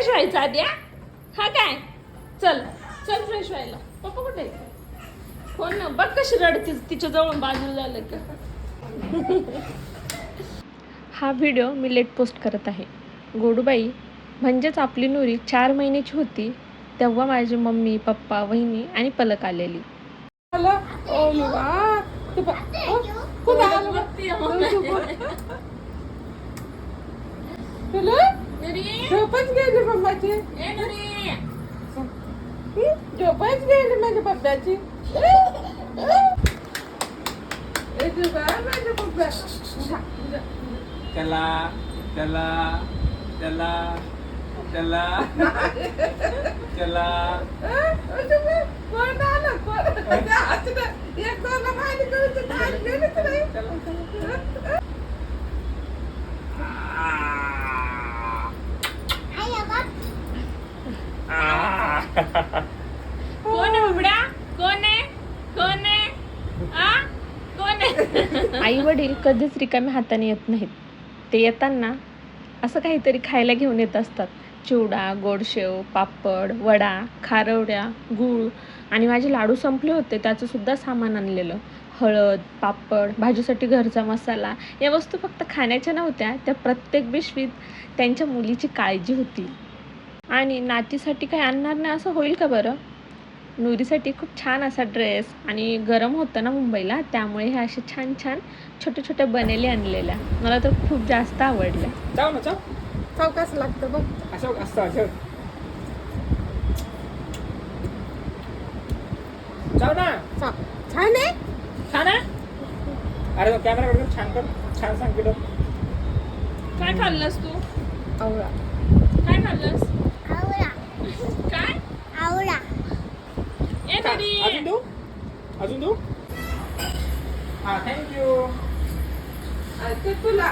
Fresh व्हायचं आधी हा काय चल चल फ्रेश व्हायला. पप्पा कुठे फोन ना बघ कशी रडते तिच्या जवळ बाजूला झालं का. हा व्हिडिओ मी लेट पोस्ट करत आहे. गोडूबाई म्हणजेच आपली नुरी 4 महिन्याची होती तेव्हा माझी मम्मी पप्पा वहिनी आणि पलक आलेली. झोपच गेली पप्पाची. झोपच गेली माझ्या पप्पाची. माझ्या पप्पा चला चला चला चला चला कोण आलं कोण एक दोन माहिती करून गेलीच नाही. कोण आहे उघडा कोण आहे कोण आहे आ कोण आहे. आई वडील कधीच रिकाम्या हाताने येत नाहीत. ते येताना असं काहीतरी खायला घेऊन येत असतात. चिवडा गोडशेव पापड वडा खारवड्या गूळ आणि माझे लाडू संपले होते त्याचं सुद्धा सामान आणलेलं. हळद पापड भाजीसाठी घरचा मसाला या वस्तू फक्त खाण्याच्या नव्हत्या त्या प्रत्येक पिशवीत त्यांच्या मुलीची काळजी होती. आणि नातीसाठी काही आणणार नाही असं होईल का बरं. नुरीसाठी खूप छान असा ड्रेस आणि गरम होतं ना मुंबईला त्यामुळे हे असे छान छान छोट्या छोट्या बनेली आणलेल्या मला तर खूप जास्त आवडल्या. जाऊ ना जाऊ चव कसं लागतं बघ. असं असतं असं जाऊ ना. छान आहे छान आहे. अरे कॅमेरा कडे छान कर छान सांग किलो. काय खाल्लंस तू आवळा काय खाल्लंस आवळा काय आवळा. ए नुरी अजून देऊ अजून देऊ. हा थँक्यू. ते तुला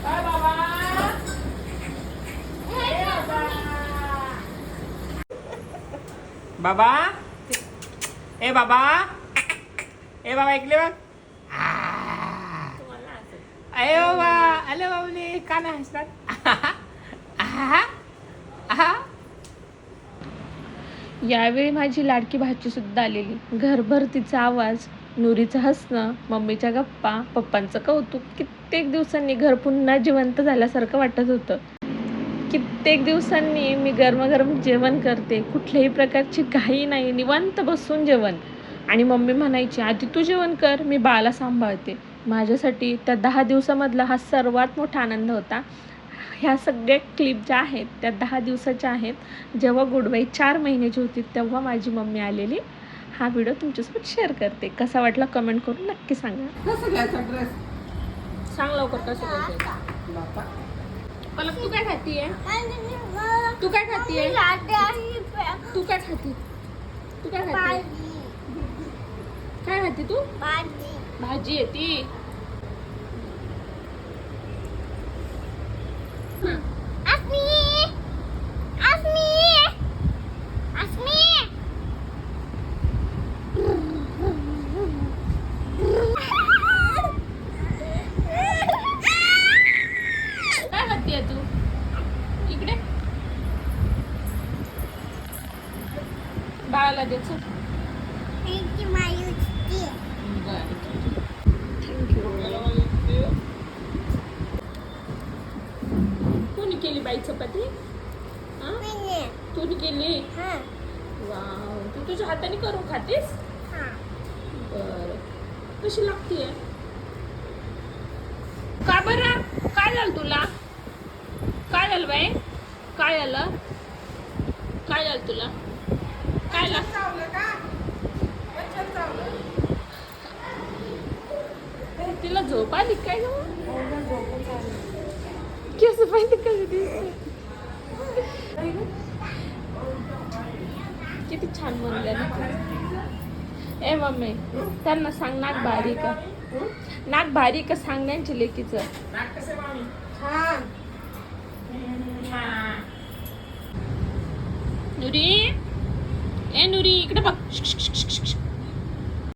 बाय बाबा. बाबा ए बाबा ए बाबा ऐकले बघ. अरे बाबा अरे बाबले का नाही हसतात. यावेळी माझी लाडकी भाची सुद्धा आलेली. घरभर तिचा आवाज नुरीचं हसणं मम्मीच्या गप्पा पप्पांचं कौतुक. कित्येक दिवसांनी घर पुन्हा जिवंत झाल्यासारखं वाटत होतं. कित्येक दिवसांनी मी गरमागरम जेवण करते कुठल्याही प्रकारची घाई नाही निवांत बसून जेवण. आणि मम्मी म्हणायची आधी तू जेवण कर मी बाळाला सांभाळते. माझ्यासाठी त्या 10 दिवसामधला हा सर्वात मोठा आनंद होता. ह्या सगळ्या क्लिप ज्या आहेत त्या 10 दिवसाच्या आहेत. जेव्हा गोडबाई 4 महिन्याची होती तेव्हा माझी मम्मी आलेली. हा व्हिडिओ तुमच्यासोबत शेअर करते. कसा वाटला कमेंट करून नक्की सांगा. कसं घ्यायचा ड्रेस. सांग लवकर कसं बापा पलक तू काय खातीये तू काय खातीये तू काय खाती तू काय खाती काय खाती तू भाजी आहे ती. काय खातीये तू इकडे बाळाला द्यायचं. कोणी केली बाई चपाती तूने केली. वाव तू तुझ्या हाताने करून खातेस. बर कशी लागतीये का बरं काय झालं तुला काय झालं बाई काय झालं काय झालं तुला काय चावलं का बच्चन चावलं. तिला झोप आली काय ग केस पाहिजे कधी किती छान बनले ना. ए मम्मी त्यांना सांग नाक भारी का नाक भारी का सांग त्यांच्या लेकीचं. छान नुरी ए नुरी इकडे बघ.